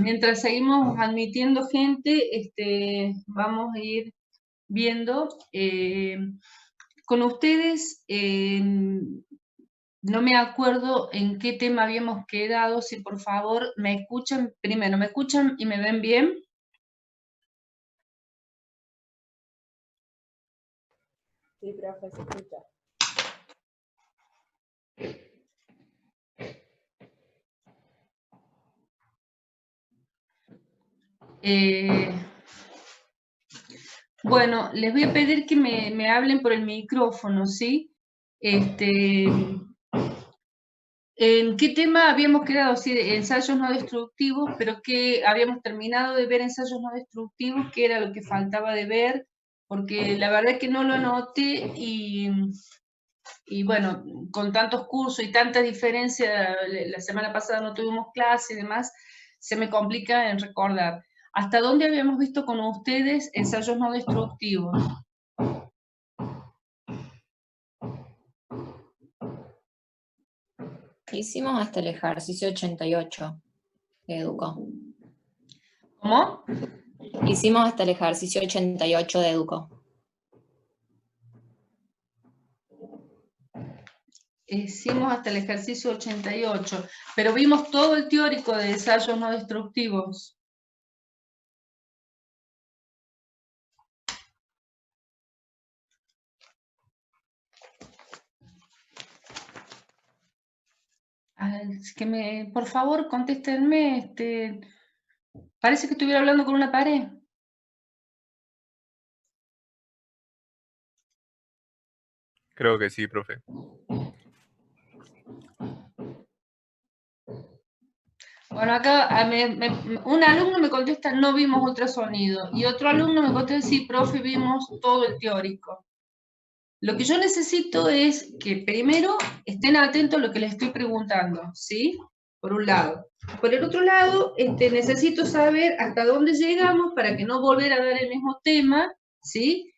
mientras seguimos admitiendo gente, vamos a ir viendo. Con ustedes, no me acuerdo en qué tema habíamos quedado, si por favor me escuchan, primero, ¿me escuchan y me ven bien? Sí, profe, se escucha. Bueno, les voy a pedir que me hablen por el micrófono, ¿sí? ¿En qué tema habíamos quedado? Sí, de ensayos no destructivos, pero que habíamos terminado de ver ensayos no destructivos, que era lo que faltaba de ver, porque la verdad es que no lo anoté y bueno, con tantos cursos y tanta diferencia, la semana pasada no tuvimos clase y demás, se me complica en recordar. ¿Hasta dónde habíamos visto con ustedes ensayos no destructivos? Hicimos hasta el ejercicio 88 de Educo. ¿Cómo? Hicimos hasta el ejercicio 88 de Educo. Hicimos hasta el ejercicio 88, pero vimos todo el teórico de ensayos no destructivos. Por favor, contéstenme, parece que estuviera hablando con una pared. Creo que sí, profe. Bueno, acá un alumno me contesta, no vimos ultrasonido, y otro alumno me contesta, sí, profe, vimos todo el teórico. Lo que yo necesito es que primero estén atentos a lo que les estoy preguntando, ¿sí? Por un lado. Por el otro lado, necesito saber hasta dónde llegamos para que no volver a dar el mismo tema, ¿sí?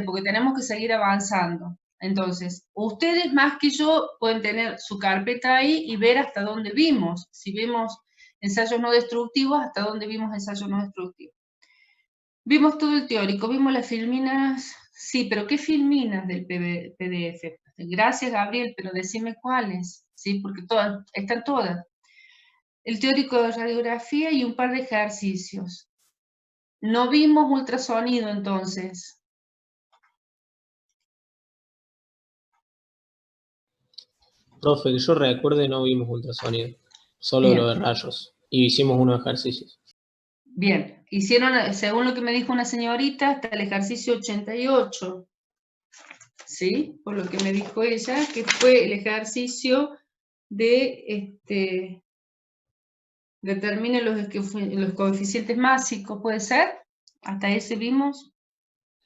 Porque tenemos que seguir avanzando. Entonces, ustedes más que yo pueden tener su carpeta ahí y ver hasta dónde vimos. Si vimos ensayos no destructivos, hasta dónde vimos ensayos no destructivos. Vimos todo el teórico, vimos las filminas, sí, pero ¿qué filminas del PDF? Gracias, Gabriel, pero decime cuáles, sí, porque todas, están todas. El teórico de radiografía y un par de ejercicios. No vimos ultrasonido entonces. Profe, que yo recuerde no vimos ultrasonido, solo Bien. lo de rayos, y hicimos unos ejercicios. Bien, hicieron, según lo que me dijo una señorita, hasta el ejercicio 88, ¿sí? Por lo que me dijo ella, que fue el ejercicio de, determine los coeficientes máxicos, ¿puede ser? ¿Hasta ese vimos?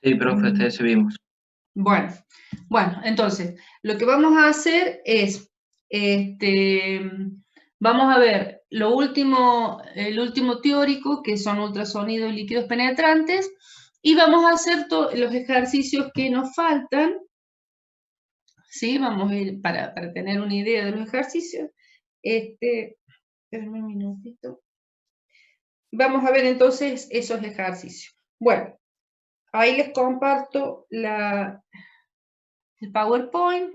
Sí, profe, hasta ese vimos. Bueno, entonces, lo que vamos a hacer es, vamos a ver el último teórico, que son ultrasonidos y líquidos penetrantes, y vamos a hacer los ejercicios que nos faltan, ¿sí? Vamos a ir, para tener una idea de los ejercicios, espérenme un minutito. Vamos a ver entonces esos ejercicios. Bueno, ahí les comparto el PowerPoint.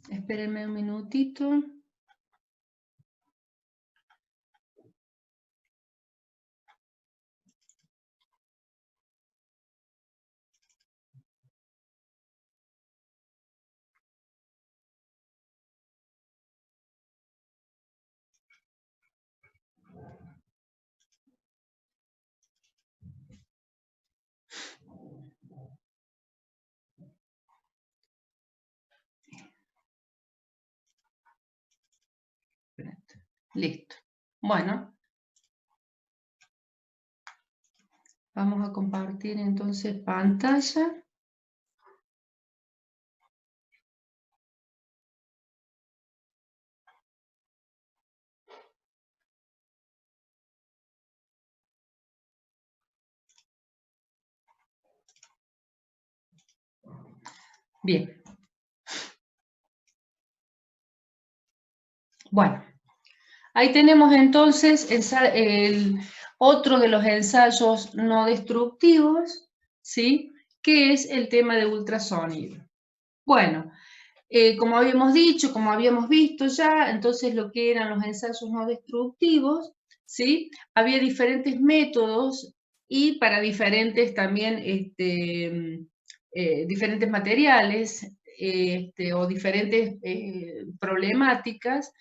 Espérenme un minutito. Listo. Bueno, vamos a compartir entonces pantalla. Bien. Bueno, ahí tenemos entonces otro de los ensayos no destructivos, ¿sí? Que es el tema de ultrasonido. Bueno, como habíamos dicho, como habíamos visto ya, entonces lo que eran los ensayos no destructivos, ¿sí? Había diferentes métodos y para diferentes también, diferentes materiales o diferentes problemáticas,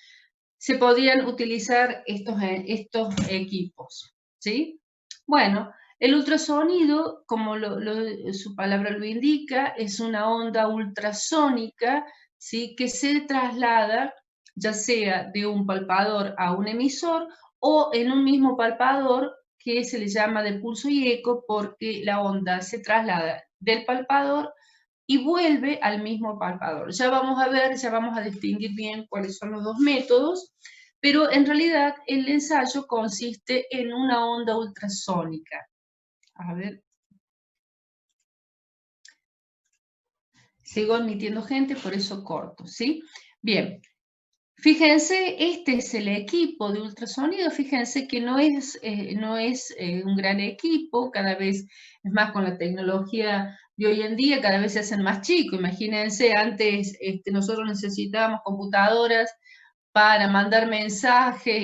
se podían utilizar estos equipos, ¿sí? Bueno, el ultrasonido, como su palabra lo indica, es una onda ultrasónica, ¿sí? Que se traslada ya sea de un palpador a un emisor o en un mismo palpador que se le llama de pulso y eco porque la onda se traslada del palpador y vuelve al mismo palpador. Ya vamos a ver, ya vamos a distinguir bien cuáles son los dos métodos, pero en realidad el ensayo consiste en una onda ultrasónica. A ver. Sigo admitiendo gente, por eso corto, ¿sí? Bien. Fíjense, este es el equipo de ultrasonido, fíjense que no es un gran equipo, cada vez es más con la tecnología de hoy en día, cada vez se hacen más chicos. Imagínense, antes nosotros necesitábamos computadoras para mandar mensajes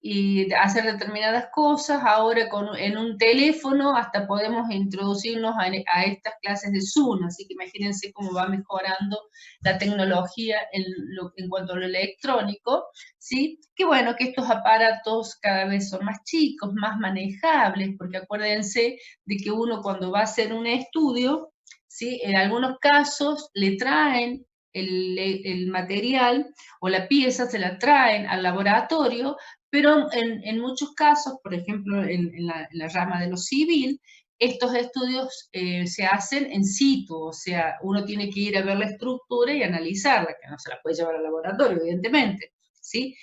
y hacer determinadas cosas. Ahora en un teléfono hasta podemos introducirnos a estas clases de Zoom, así que imagínense cómo va mejorando la tecnología en cuanto a lo electrónico, ¿sí? Que bueno, que estos aparatos cada vez son más chicos, más manejables, porque acuérdense de que uno cuando va a hacer un estudio, ¿sí? En algunos casos le traen el material o la pieza, se la traen al laboratorio, pero en muchos casos, por ejemplo, en la rama de lo civil, estos estudios se hacen en situ, o sea, uno tiene que ir a ver la estructura y analizarla, que no se la puede llevar al laboratorio, evidentemente, ¿sí?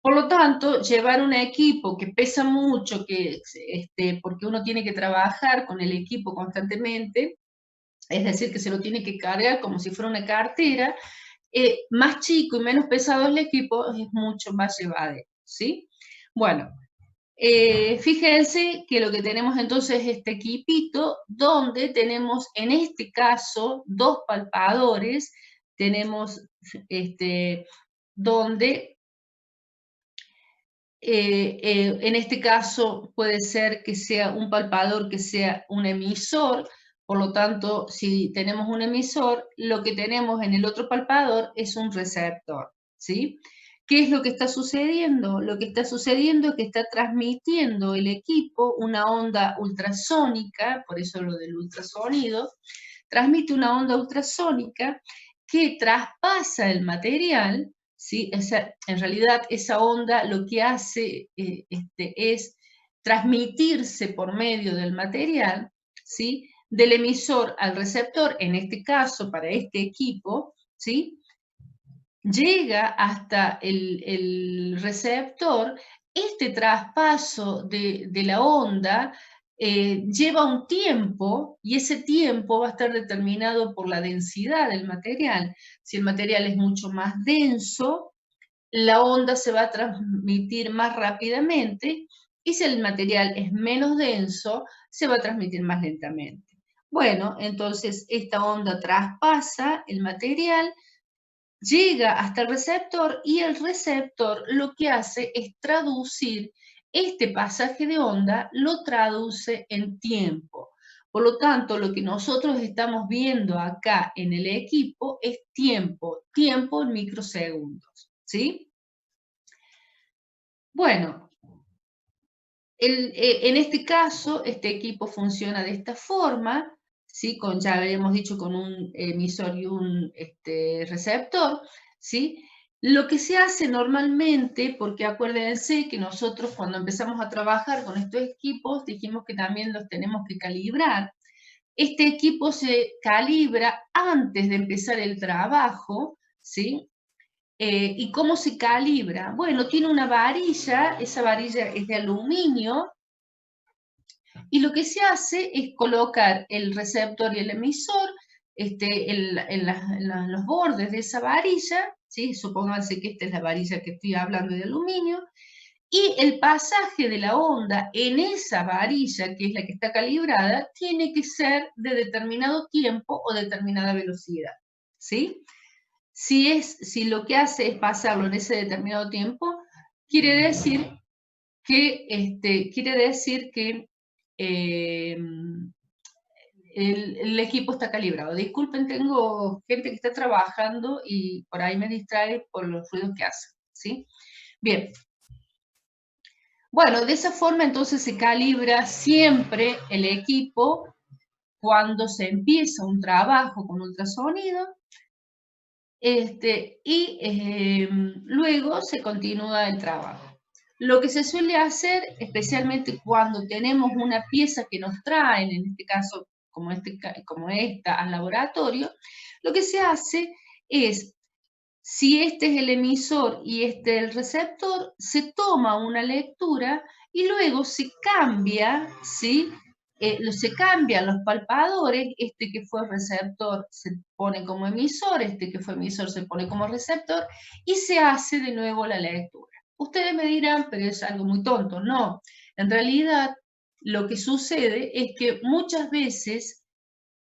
Por lo tanto, llevar un equipo que pesa mucho, porque uno tiene que trabajar con el equipo constantemente, es decir, que se lo tiene que cargar como si fuera una cartera, más chico y menos pesado el equipo es mucho más llevadero, ¿sí? Bueno, fíjense que lo que tenemos entonces es este equipito donde tenemos en este caso dos palpadores, tenemos donde en este caso puede ser que sea un palpador que sea un emisor, por lo tanto, si tenemos un emisor, lo que tenemos en el otro palpador es un receptor, ¿sí? ¿Qué es lo que está sucediendo? Lo que está sucediendo es que está transmitiendo el equipo una onda ultrasónica, por eso lo del ultrasonido, transmite una onda ultrasónica que traspasa el material, ¿sí? En realidad esa onda lo que hace es transmitirse por medio del material, ¿sí? Del emisor al receptor, en este caso para este equipo, ¿sí? Llega hasta el receptor. Este traspaso de la onda lleva un tiempo y ese tiempo va a estar determinado por la densidad del material. Si el material es mucho más denso, la onda se va a transmitir más rápidamente y si el material es menos denso, se va a transmitir más lentamente. Bueno, entonces esta onda traspasa el material, llega hasta el receptor y el receptor lo que hace es traducir este pasaje de onda, lo traduce en tiempo. Por lo tanto, lo que nosotros estamos viendo acá en el equipo es tiempo en microsegundos, ¿sí? Bueno, en este caso, este equipo funciona de esta forma, ¿sí? Ya habíamos dicho, con un emisor y un receptor, ¿sí? Lo que se hace normalmente, porque acuérdense que nosotros cuando empezamos a trabajar con estos equipos, dijimos que también los tenemos que calibrar. Este equipo se calibra antes de empezar el trabajo, ¿sí? ¿Y cómo se calibra? Bueno, tiene una varilla, esa varilla es de aluminio, y lo que se hace es colocar el receptor y el emisor en los bordes de esa varilla, ¿sí? Supónganse que esta es la varilla que estoy hablando de aluminio, y el pasaje de la onda en esa varilla, que es la que está calibrada, tiene que ser de determinado tiempo o determinada velocidad, ¿sí? Si lo que hace es pasarlo en ese determinado tiempo, quiere decir que el equipo está calibrado. Disculpen, tengo gente que está trabajando y por ahí me distrae por los ruidos que hacen, ¿sí? Bien. Bueno, de esa forma entonces se calibra siempre el equipo cuando se empieza un trabajo con ultrasonido, luego se continúa el trabajo. Lo que se suele hacer, especialmente cuando tenemos una pieza que nos traen, en este caso como esta, al laboratorio, lo que se hace es, si este es el emisor y este el receptor, se toma una lectura y luego se cambia, ¿sí? Se cambian los palpadores, este que fue receptor se pone como emisor, este que fue emisor se pone como receptor, y se hace de nuevo la lectura. Ustedes me dirán, pero es algo muy tonto. No, en realidad lo que sucede es que muchas veces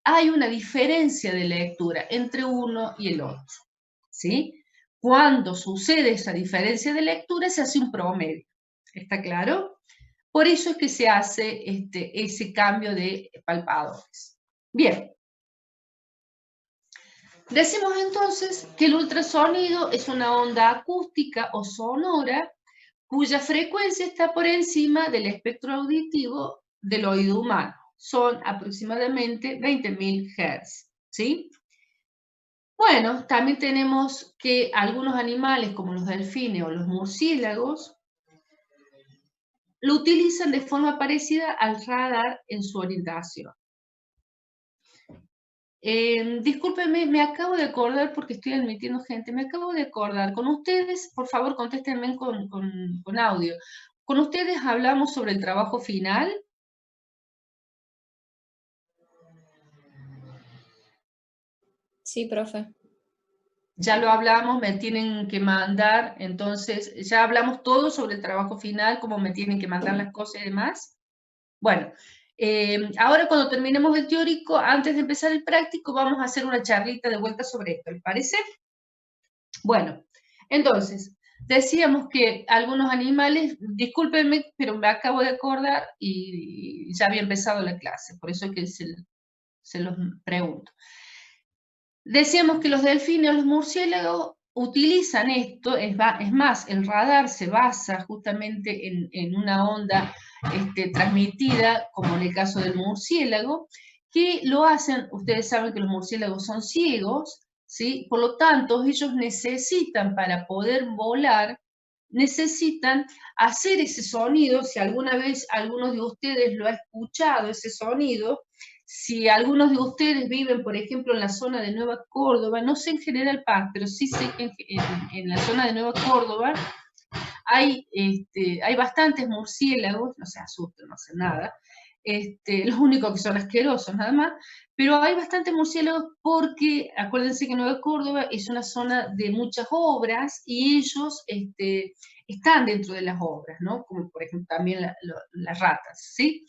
hay una diferencia de lectura entre uno y el otro, ¿sí? Cuando sucede esa diferencia de lectura se hace un promedio, ¿está claro? Por eso es que se hace ese cambio de palpadores. Bien. Decimos entonces que el ultrasonido es una onda acústica o sonora cuya frecuencia está por encima del espectro auditivo del oído humano. Son aproximadamente 20.000 Hz, ¿sí? Bueno, también tenemos que algunos animales, como los delfines o los murciélagos, lo utilizan de forma parecida al radar en su orientación. Discúlpenme, me acabo de acordar, porque estoy admitiendo gente, me acabo de acordar, con ustedes, por favor, contéstenme con audio. Con ustedes hablamos sobre el trabajo final. Sí, profe. Ya lo hablamos, me tienen que mandar, entonces, ya hablamos todo sobre el trabajo final, cómo me tienen que mandar las cosas y demás. Bueno, ahora cuando terminemos el teórico, antes de empezar el práctico, vamos a hacer una charlita de vuelta sobre esto, ¿les parece? Bueno, entonces, decíamos que algunos animales, discúlpenme, pero me acabo de acordar y ya había empezado la clase, por eso es que se los pregunto. Decíamos que los delfines o los murciélagos utilizan esto, es más, el radar se basa justamente en una onda transmitida, como en el caso del murciélago, que lo hacen, ustedes saben que los murciélagos son ciegos, ¿sí? Por lo tanto, ellos necesitan, para poder volar, necesitan hacer ese sonido. Si alguna vez alguno de ustedes lo ha escuchado, ese sonido, si algunos de ustedes viven, por ejemplo, en la zona de Nueva Córdoba, no sé en General Paz, pero sí sé que en la zona de Nueva Córdoba hay bastantes murciélagos, no se asusten, no hacen nada, los únicos que son asquerosos nada más, pero hay bastantes murciélagos porque acuérdense que Nueva Córdoba es una zona de muchas obras y ellos están dentro de las obras, ¿no? Como por ejemplo también las ratas, ¿sí?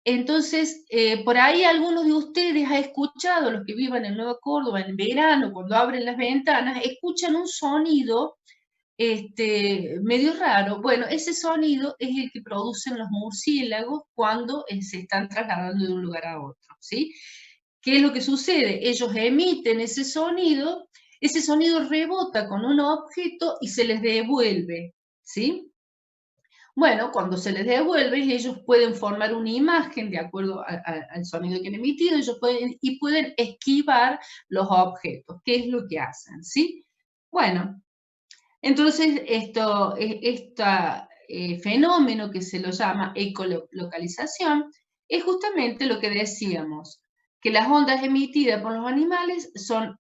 Entonces, por ahí algunos de ustedes han escuchado, los que vivan en Nueva Córdoba, en verano, cuando abren las ventanas, escuchan un sonido medio raro. Bueno, ese sonido es el que producen los murciélagos cuando se están trasladando de un lugar a otro, ¿sí? ¿Qué es lo que sucede? Ellos emiten ese sonido rebota con un objeto y se les devuelve, ¿sí? Bueno, cuando se les devuelve, ellos pueden formar una imagen de acuerdo al sonido que han emitido, pueden esquivar los objetos. ¿Qué es lo que hacen? ¿Sí? Bueno, entonces este fenómeno que se lo llama ecolocalización es justamente lo que decíamos, que las ondas emitidas por los animales son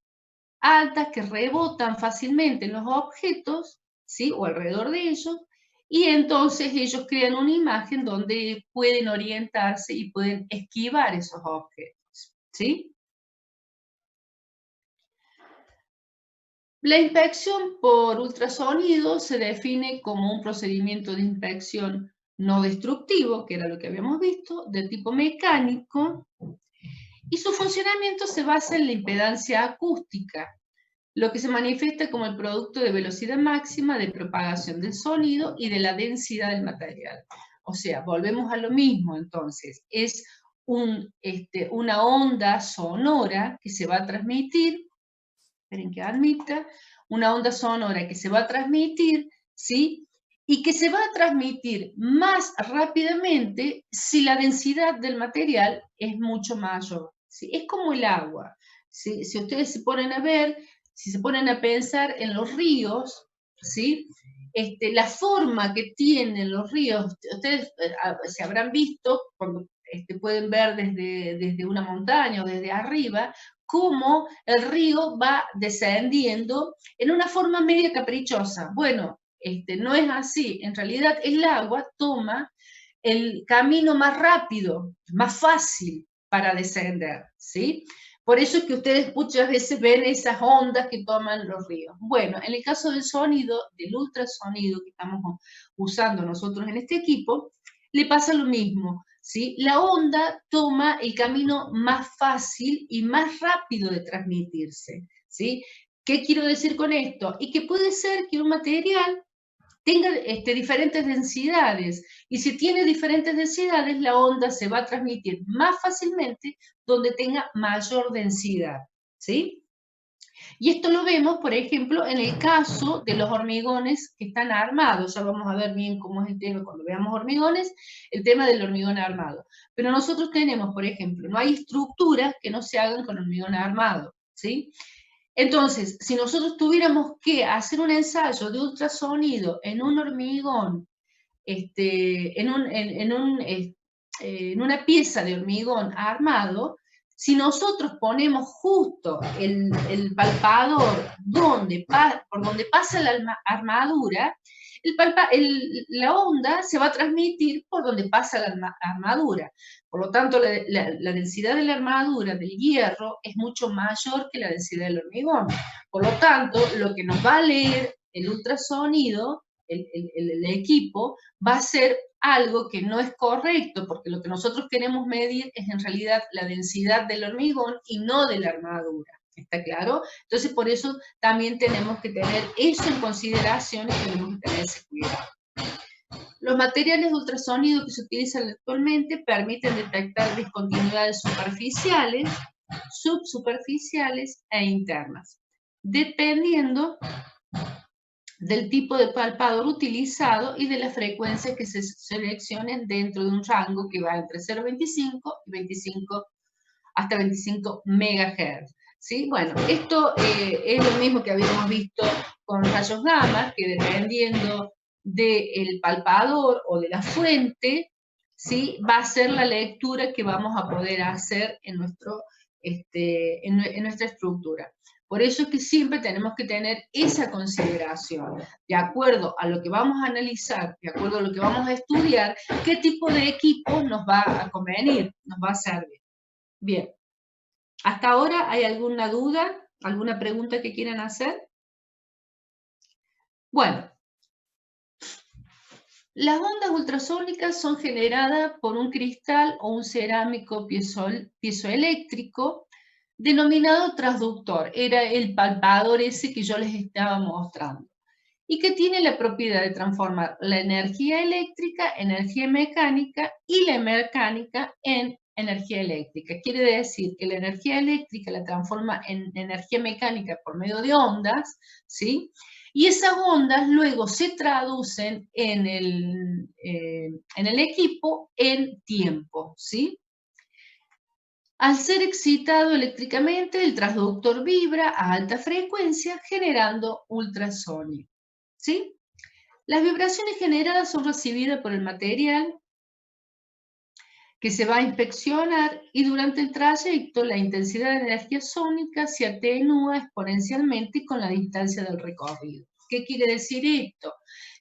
altas, que rebotan fácilmente en los objetos, ¿sí? O alrededor de ellos, y entonces ellos crean una imagen donde pueden orientarse y pueden esquivar esos objetos, ¿sí? La inspección por ultrasonido se define como un procedimiento de inspección no destructivo, que era lo que habíamos visto, de tipo mecánico, y su funcionamiento se basa en la impedancia acústica, lo que se manifiesta como el producto de velocidad máxima de propagación del sonido y de la densidad del material. O sea, volvemos a lo mismo entonces, es una onda sonora que se va a transmitir, esperen que admita, una onda sonora que se va a transmitir, ¿sí? Y que se va a transmitir más rápidamente si la densidad del material es mucho mayor, ¿sí? Es como el agua, ¿sí? Si ustedes se ponen a ver, si se ponen a pensar en los ríos, ¿sí? La forma que tienen los ríos, ustedes se habrán visto, cuando pueden ver desde una montaña o desde arriba, cómo el río va descendiendo en una forma media caprichosa. Bueno, no es así. En realidad el agua toma el camino más rápido, más fácil para descender, ¿sí? Por eso es que ustedes muchas veces ven esas ondas que toman los ríos. Bueno, en el caso del sonido, del ultrasonido que estamos usando nosotros en este equipo, le pasa lo mismo, ¿sí? La onda toma el camino más fácil y más rápido de transmitirse, ¿sí? ¿Qué quiero decir con esto? Y que puede ser que un material tenga diferentes densidades, y si tiene diferentes densidades, la onda se va a transmitir más fácilmente donde tenga mayor densidad, ¿sí? Y esto lo vemos, por ejemplo, en el caso de los hormigones que están armados. Ya vamos a ver bien cómo es el tema cuando veamos hormigones, el tema del hormigón armado. Pero nosotros tenemos, por ejemplo, no hay estructuras que no se hagan con hormigón armado, ¿sí? Entonces, si nosotros tuviéramos que hacer un ensayo de ultrasonido en un hormigón, en una pieza de hormigón armado, si nosotros ponemos justo el palpador por donde pasa la armadura, la onda se va a transmitir por donde pasa la armadura. Por lo tanto, la densidad de la armadura del hierro es mucho mayor que la densidad del hormigón. Por lo tanto, lo que nos va a leer el ultrasonido, el equipo, va a ser algo que no es correcto, porque lo que nosotros queremos medir es en realidad la densidad del hormigón y no de la armadura. ¿Está claro? Entonces, por eso también tenemos que tener eso en consideración y tenemos que tener ese cuidado. Los materiales de ultrasonido que se utilizan actualmente permiten detectar discontinuidades superficiales, subsuperficiales e internas, dependiendo del tipo de palpador utilizado y de las frecuencias que se seleccionen dentro de un rango que va entre 0,25 y 25 hasta 25 MHz. ¿Sí? Bueno, esto es lo mismo que habíamos visto con rayos gamma, que dependiendo del palpador o de la fuente, ¿sí? Va a ser la lectura que vamos a poder hacer en nuestra estructura. Por eso es que siempre tenemos que tener esa consideración, de acuerdo a lo que vamos a analizar, de acuerdo a lo que vamos a estudiar, qué tipo de equipo nos va a convenir, nos va a servir. Bien, ¿hasta ahora hay alguna duda, alguna pregunta que quieran hacer? Bueno, las ondas ultrasónicas son generadas por un cristal o un cerámico piezoeléctrico denominado transductor. Era el palpador ese que yo les estaba mostrando. Y que tiene la propiedad de transformar la energía eléctrica, energía mecánica y la mecánica en energía eléctrica. Quiere decir que la energía eléctrica la transforma en energía mecánica por medio de ondas, ¿sí? Y esas ondas luego se traducen en el equipo en tiempo, ¿sí? Al ser excitado eléctricamente, el transductor vibra a alta frecuencia generando ultrasonido, ¿sí? Las vibraciones generadas son recibidas por el material que se va a inspeccionar y durante el trayecto la intensidad de energía sónica se atenúa exponencialmente con la distancia del recorrido. ¿Qué quiere decir esto?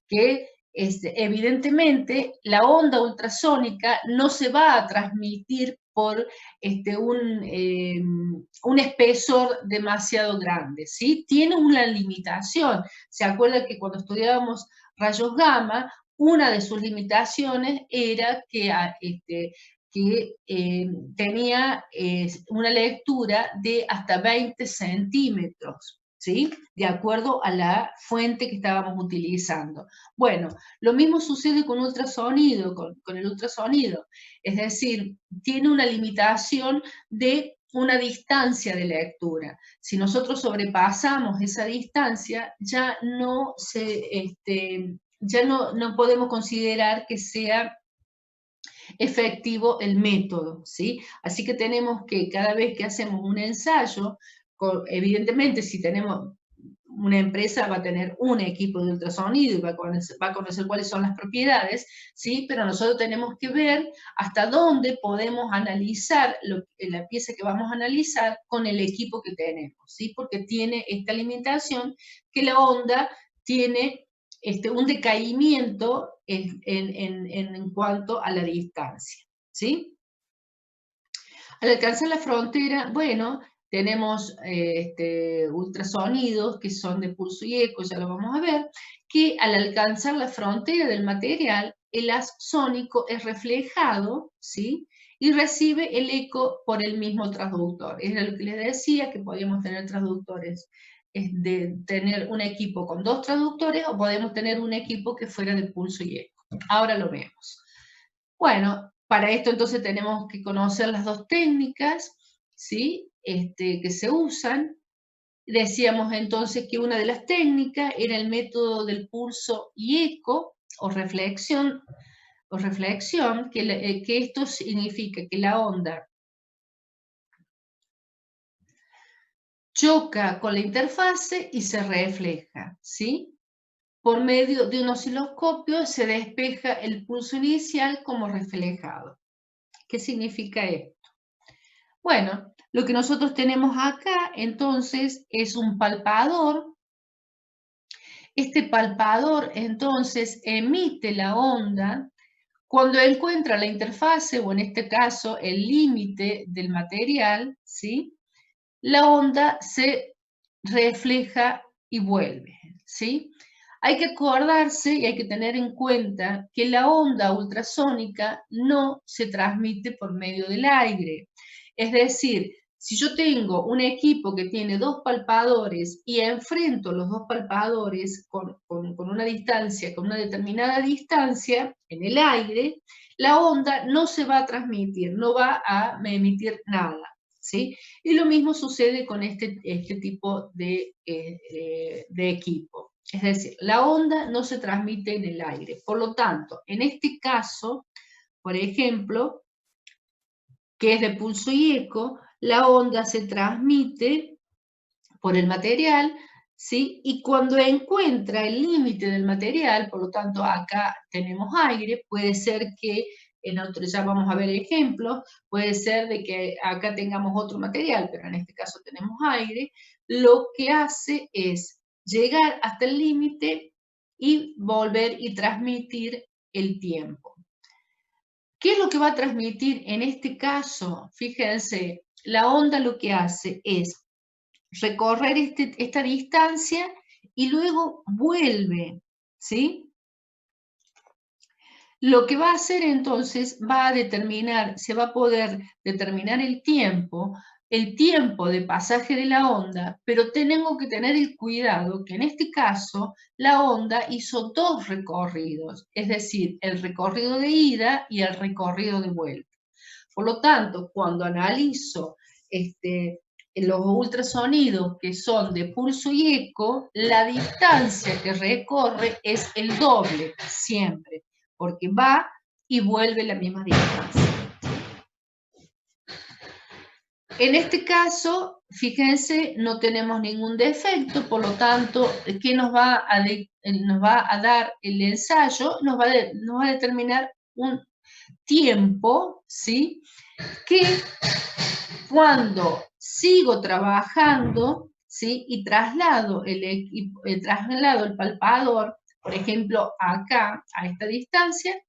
Que evidentemente la onda ultrasónica no se va a transmitir por un espesor demasiado grande, ¿sí? Tiene una limitación. ¿Se acuerda que cuando estudiábamos rayos gamma, una de sus limitaciones era que tenía una lectura de hasta 20 centímetros, ¿sí? De acuerdo a la fuente que estábamos utilizando. Bueno, lo mismo sucede con ultrasonido, con el ultrasonido. Es decir, tiene una limitación de una distancia de lectura. Si nosotros sobrepasamos esa distancia, ya no podemos considerar que sea efectivo el método, ¿sí? Así que tenemos que cada vez que hacemos un ensayo, evidentemente si tenemos una empresa va a tener un equipo de ultrasonido y va a conocer cuáles son las propiedades, ¿sí? Pero nosotros tenemos que ver hasta dónde podemos analizar la pieza que vamos a analizar con el equipo que tenemos, ¿sí? Porque tiene esta limitación que la onda tiene un decaimiento en cuanto a la distancia, ¿sí? Al alcanzar la frontera, bueno, tenemos ultrasonidos que son de pulso y eco, ya lo vamos a ver, que al alcanzar la frontera del material, el haz sónico es reflejado, ¿sí? Y recibe el eco por el mismo transductor. Era lo que les decía, que podíamos tener transductores, de tener un equipo con 2 transductores o podemos tener un equipo que fuera de pulso y eco. Ahora lo vemos. Bueno, para esto entonces tenemos que conocer las 2 técnicas, ¿sí? Que se usan. Decíamos entonces que una de las técnicas era el método del pulso y eco, o reflexión, que esto significa que la onda choca con la interfase y se refleja, ¿sí? Por medio de un osciloscopio se despeja el pulso inicial como reflejado. ¿Qué significa esto? Bueno, lo que nosotros tenemos acá entonces es un palpador. Este palpador entonces emite la onda cuando encuentra la interfase, o en este caso el límite del material, ¿sí? La onda se refleja y vuelve, ¿sí? Hay que acordarse y hay que tener en cuenta que la onda ultrasónica no se transmite por medio del aire. Es decir, si yo tengo un equipo que tiene 2 palpadores y enfrento los 2 palpadores con una distancia, con una determinada distancia en el aire, la onda no se va a transmitir, no va a emitir nada, ¿sí? Y lo mismo sucede con este tipo de equipo. Es decir, la onda no se transmite en el aire. Por lo tanto, en este caso, por ejemplo, que es de pulso y eco, la onda se transmite por el material, ¿sí? Y cuando encuentra el límite del material, por lo tanto acá tenemos aire, puede ser que en otro, ya vamos a ver ejemplos, puede ser de que acá tengamos otro material, pero en este caso tenemos aire, lo que hace es llegar hasta el límite y volver y transmitir el tiempo. ¿Qué es lo que va a transmitir en este caso? Fíjense, la onda lo que hace es recorrer esta distancia y luego vuelve, ¿sí? Lo que va a hacer entonces se va a poder determinar el tiempo de pasaje de la onda, pero tengo que tener el cuidado que en este caso la onda hizo 2 recorridos, es decir, el recorrido de ida y el recorrido de vuelta. Por lo tanto, cuando analizo los ultrasonidos que son de pulso y eco, la distancia que recorre es el doble siempre, porque va y vuelve la misma distancia. En este caso, fíjense, no tenemos ningún defecto, por lo tanto, ¿qué nos va a dar el ensayo? Nos va a determinar un tiempo, ¿sí? Que cuando sigo trabajando, ¿sí? Y traslado el palpador, por ejemplo, acá, a esta distancia,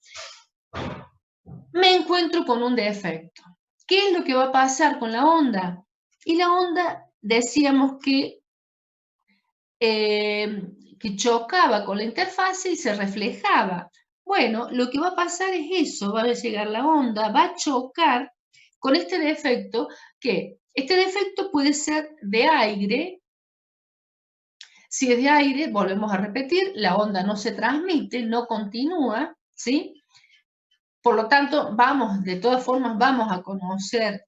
me encuentro con un defecto. ¿Qué es lo que va a pasar con la onda? Y la onda, decíamos que chocaba con la interfase y se reflejaba. Bueno, lo que va a pasar es eso, va a llegar la onda, va a chocar con este defecto, que este defecto puede ser de aire. Si es de aire, volvemos a repetir, la onda no se transmite, no continúa, ¿sí? Por lo tanto, de todas formas, vamos a conocer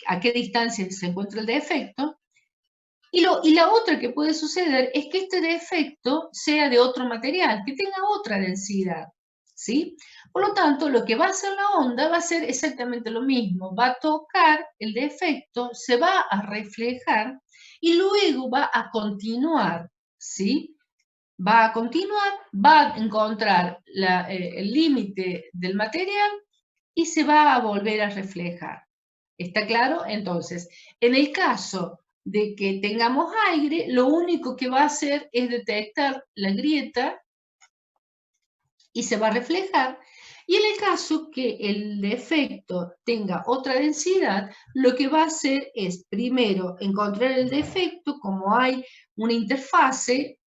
a qué distancia se encuentra el defecto. Y la otra que puede suceder es que este defecto sea de otro material, que tenga otra densidad, ¿sí? Por lo tanto, lo que va a hacer la onda va a ser exactamente lo mismo. Va a tocar el defecto, se va a reflejar y luego va a continuar, ¿sí? Va a continuar, va a encontrar el límite del material y se va a volver a reflejar. ¿Está claro? Entonces, en el caso de que tengamos aire, lo único que va a hacer es detectar la grieta y se va a reflejar. Y en el caso que el defecto tenga otra densidad, lo que va a hacer es, primero, encontrar el defecto, como hay una interfase,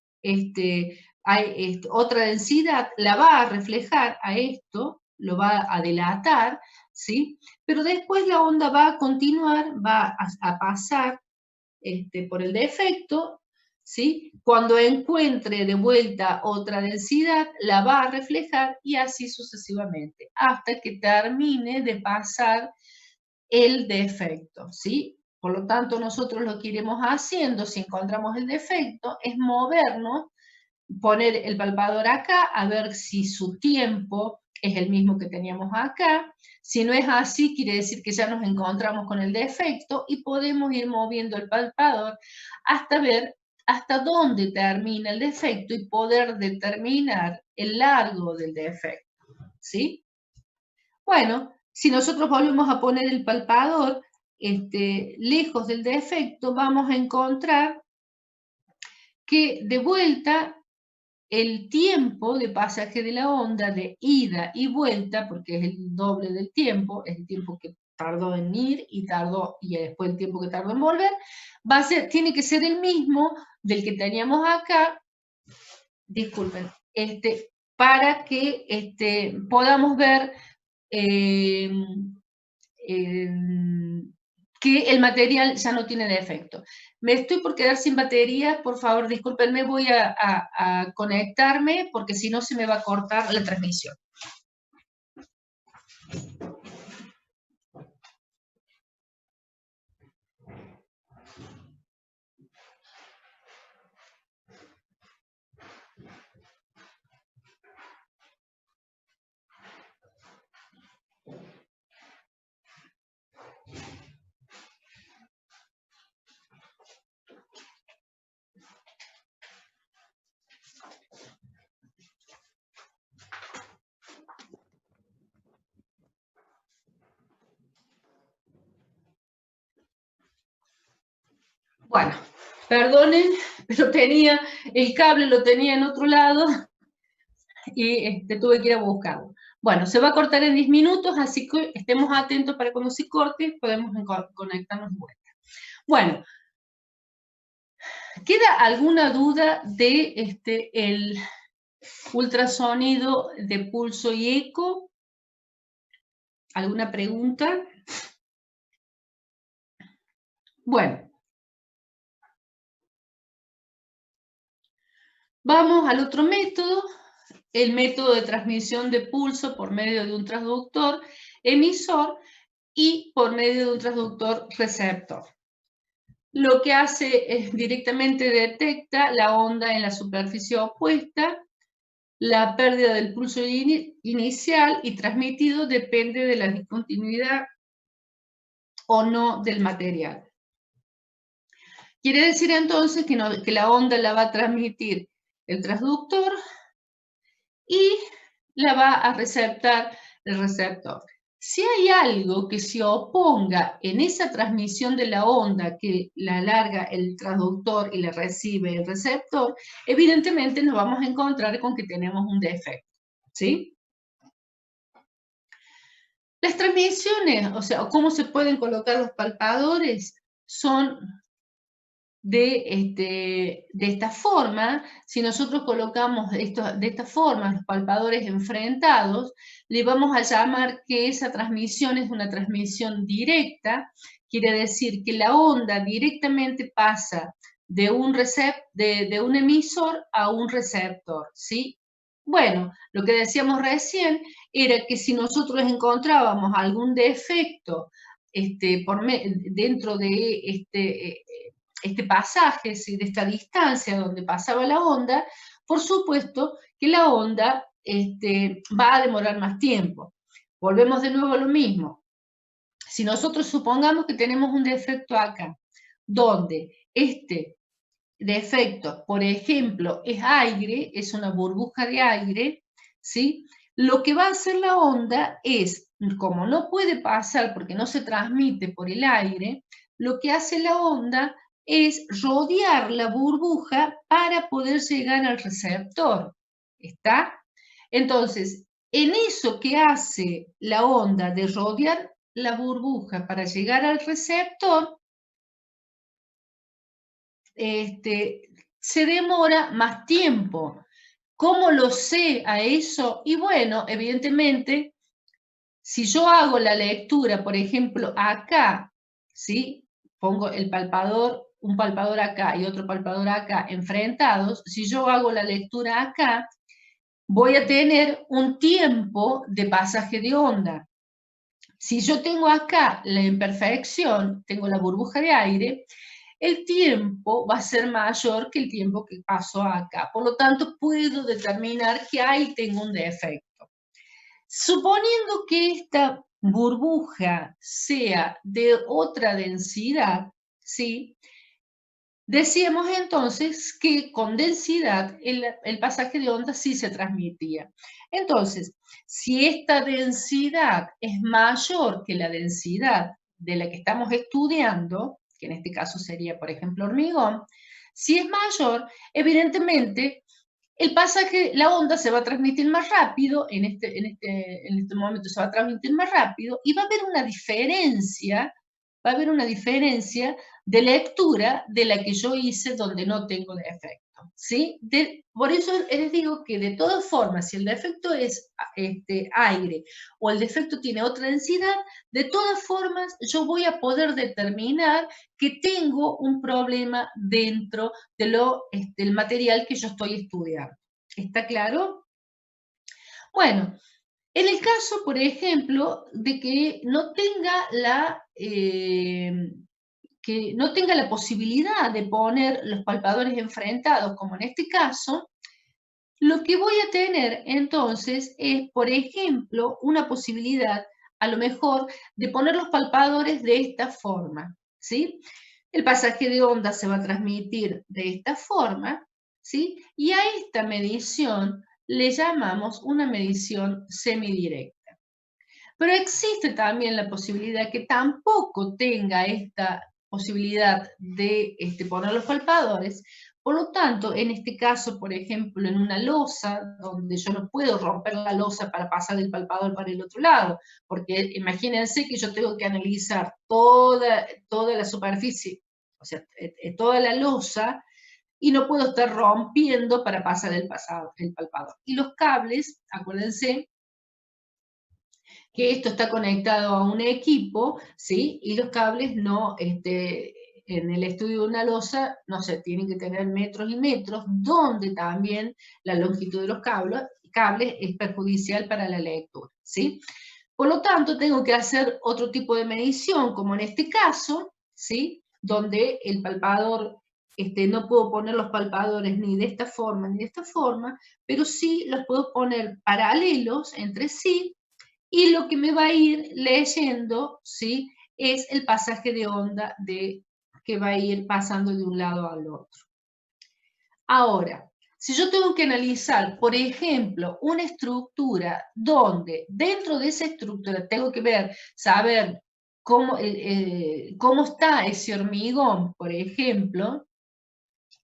hay otra densidad, la va a reflejar a esto, lo va a delatar, ¿sí? Pero después la onda va a continuar, va a pasar por el defecto, ¿sí? Cuando encuentre de vuelta otra densidad, la va a reflejar y así sucesivamente, hasta que termine de pasar el defecto, ¿sí? Por lo tanto, nosotros lo que iremos haciendo, si encontramos el defecto, es movernos, poner el palpador acá, a ver si su tiempo es el mismo que teníamos acá. Si no es así, quiere decir que ya nos encontramos con el defecto y podemos ir moviendo el palpador hasta ver hasta dónde termina el defecto y poder determinar el largo del defecto, ¿sí? Bueno, si nosotros volvemos a poner el palpador lejos del defecto, vamos a encontrar que de vuelta el tiempo de pasaje de la onda de ida y vuelta, porque es el doble del tiempo, es el tiempo que tardó en ir y después el tiempo que tardó en volver, tiene que ser el mismo del que teníamos acá, disculpen, para que podamos ver que el material ya no tiene defecto. Me estoy por quedar sin batería, por favor, discúlpenme, voy a conectarme porque si no se me va a cortar la transmisión. Bueno, perdonen, pero el cable lo tenía en otro lado y tuve que ir a buscarlo. Bueno, se va a cortar en 10 minutos, así que estemos atentos para cuando se corte podemos conectarnos de vuelta. Bueno, ¿queda alguna duda de el ultrasonido de pulso y eco? ¿Alguna pregunta? Bueno. Vamos al otro método, el método de transmisión de pulso por medio de un transductor emisor y por medio de un transductor receptor. Lo que hace es directamente detecta la onda en la superficie opuesta, la pérdida del pulso inicial y transmitido depende de la discontinuidad o no del material. Quiere decir entonces que la onda la va a transmitir el transductor y la va a receptar el receptor. Si hay algo que se oponga en esa transmisión de la onda que la alarga el transductor y la recibe el receptor, evidentemente nos vamos a encontrar con que tenemos un defecto, ¿sí? Las transmisiones, o sea, cómo se pueden colocar los palpadores, son de esta forma. Si nosotros colocamos de esta forma los palpadores enfrentados, le vamos a llamar que esa transmisión es una transmisión directa. Quiere decir que la onda directamente pasa de un emisor a un receptor, ¿sí? Bueno, lo que decíamos recién era que si nosotros encontrábamos algún defecto dentro de este pasaje, ¿sí?, de esta distancia donde pasaba la onda, por supuesto que la onda va a demorar más tiempo. Volvemos de nuevo a lo mismo. Si nosotros supongamos que tenemos un defecto acá, donde este defecto, por ejemplo, es aire, es una burbuja de aire, ¿sí? Lo que va a hacer la onda es, como no puede pasar porque no se transmite por el aire, lo que hace la onda es rodear la burbuja para poder llegar al receptor. ¿Está? Entonces, en eso que hace la onda de rodear la burbuja para llegar al receptor, se demora más tiempo. ¿Cómo lo sé a eso? Y bueno, evidentemente, si yo hago la lectura, por ejemplo, acá, ¿sí? Pongo un palpador acá y otro palpador acá enfrentados, si yo hago la lectura acá, voy a tener un tiempo de pasaje de onda. Si yo tengo acá la imperfección, tengo la burbuja de aire, el tiempo va a ser mayor que el tiempo que pasó acá. Por lo tanto, puedo determinar que ahí tengo un defecto. Suponiendo que esta burbuja sea de otra densidad, ¿sí? Decíamos entonces que con densidad el pasaje de onda sí se transmitía. Entonces, si esta densidad es mayor que la densidad de la que estamos estudiando, que en este caso sería, por ejemplo, hormigón, si es mayor, evidentemente, la onda se va a transmitir más rápido, en este momento se va a transmitir más rápido, y va a haber una diferencia de lectura de la que yo hice donde no tengo defecto, ¿sí? Por eso les digo que de todas formas, si el defecto es aire o el defecto tiene otra densidad, de todas formas yo voy a poder determinar que tengo un problema dentro de del material que yo estoy estudiando. ¿Está claro? Bueno, en el caso, por ejemplo, de que no tenga la posibilidad de poner los palpadores enfrentados, como en este caso, lo que voy a tener entonces es, por ejemplo, una posibilidad, a lo mejor, de poner los palpadores de esta forma, ¿sí? El pasaje de onda se va a transmitir de esta forma, ¿sí? Y a esta medición le llamamos una medición semidirecta. Pero existe también la posibilidad que tampoco tenga esta posibilidad de poner los palpadores. Por lo tanto, en este caso, por ejemplo, en una losa, donde yo no puedo romper la losa para pasar el palpador para el otro lado, porque imagínense que yo tengo que analizar toda la superficie, o sea, toda la losa, y no puedo estar rompiendo para pasar el palpador. Y los cables, acuérdense, que esto está conectado a un equipo, ¿sí? Y los cables no, en el estudio de una losa, no sé, tienen que tener metros y metros, donde también la longitud de los cables es perjudicial para la lectura, ¿sí? Por lo tanto, tengo que hacer otro tipo de medición, como en este caso, ¿sí? Donde el palpador, no puedo poner los palpadores ni de esta forma ni de esta forma, pero sí los puedo poner paralelos entre sí, y lo que me va a ir leyendo, ¿sí?, es el pasaje de onda que va a ir pasando de un lado al otro. Ahora, si yo tengo que analizar, por ejemplo, una estructura donde dentro de esa estructura tengo que saber cómo está ese hormigón, por ejemplo,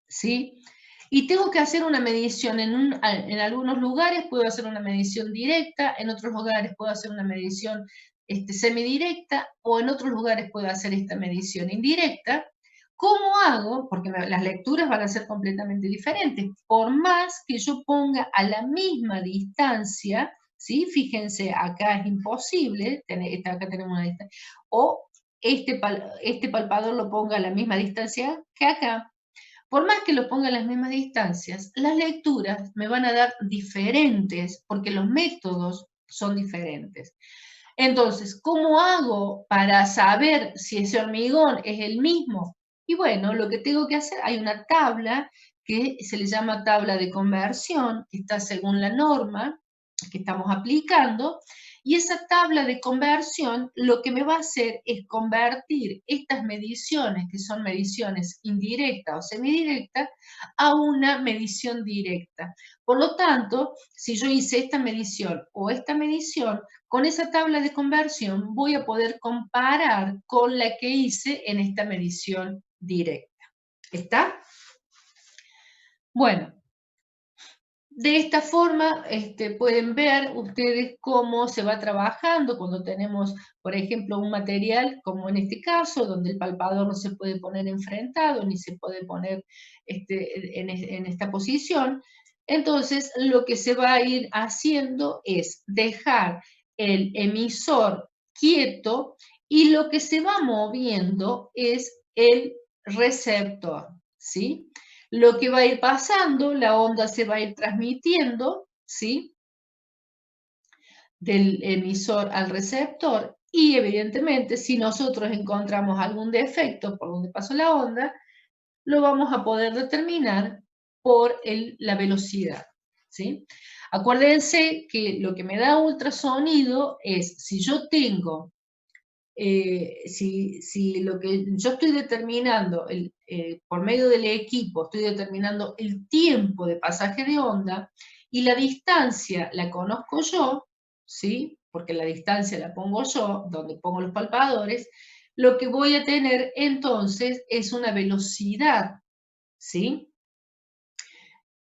¿sí? Y tengo que hacer una medición, en algunos lugares puedo hacer una medición directa, en otros lugares puedo hacer una medición semidirecta o en otros lugares puedo hacer esta medición indirecta. ¿Cómo hago? Porque las lecturas van a ser completamente diferentes. Por más que yo ponga a la misma distancia, ¿sí? Fíjense, acá es imposible, acá tenemos una distancia, o este palpador lo ponga a la misma distancia que acá. Por más que lo ponga a las mismas distancias, las lecturas me van a dar diferentes, porque los métodos son diferentes. Entonces, ¿cómo hago para saber si ese hormigón es el mismo? Y bueno, lo que tengo que hacer, hay una tabla que se le llama tabla de conversión, que está según la norma que estamos aplicando, y esa tabla de conversión lo que me va a hacer es convertir estas mediciones, que son mediciones indirectas o semidirectas, a una medición directa. Por lo tanto, si yo hice esta medición o esta medición, con esa tabla de conversión voy a poder comparar con la que hice en esta medición directa. ¿Está? Bueno. De esta forma pueden ver ustedes cómo se va trabajando cuando tenemos, por ejemplo, un material como en este caso, donde el palpador no se puede poner enfrentado ni se puede poner en esta posición. Entonces, lo que se va a ir haciendo es dejar el emisor quieto y lo que se va moviendo es el receptor, ¿sí? Lo que va a ir pasando, la onda se va a ir transmitiendo, ¿sí? Del emisor al receptor y evidentemente si nosotros encontramos algún defecto por donde pasó la onda, lo vamos a poder determinar por la velocidad, ¿sí? Acuérdense que lo que me da ultrasonido es si yo tengo si lo que yo estoy determinando por medio del equipo, estoy determinando el tiempo de pasaje de onda y la distancia la conozco yo, ¿sí? Porque la distancia la pongo yo, donde pongo los palpadores, lo que voy a tener entonces es una velocidad, ¿sí?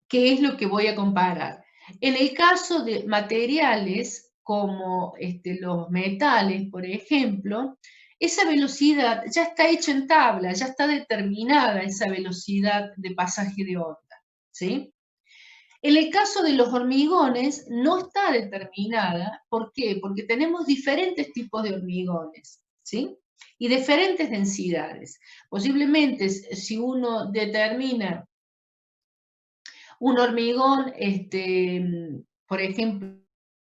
¿Qué es lo que voy a comparar? En el caso de materiales como los metales, por ejemplo, esa velocidad ya está hecha en tabla, ya está determinada esa velocidad de pasaje de onda, ¿sí? En el caso de los hormigones no está determinada, ¿por qué? Porque tenemos diferentes tipos de hormigones, ¿sí? Y diferentes densidades. Posiblemente si uno determina un hormigón, por ejemplo,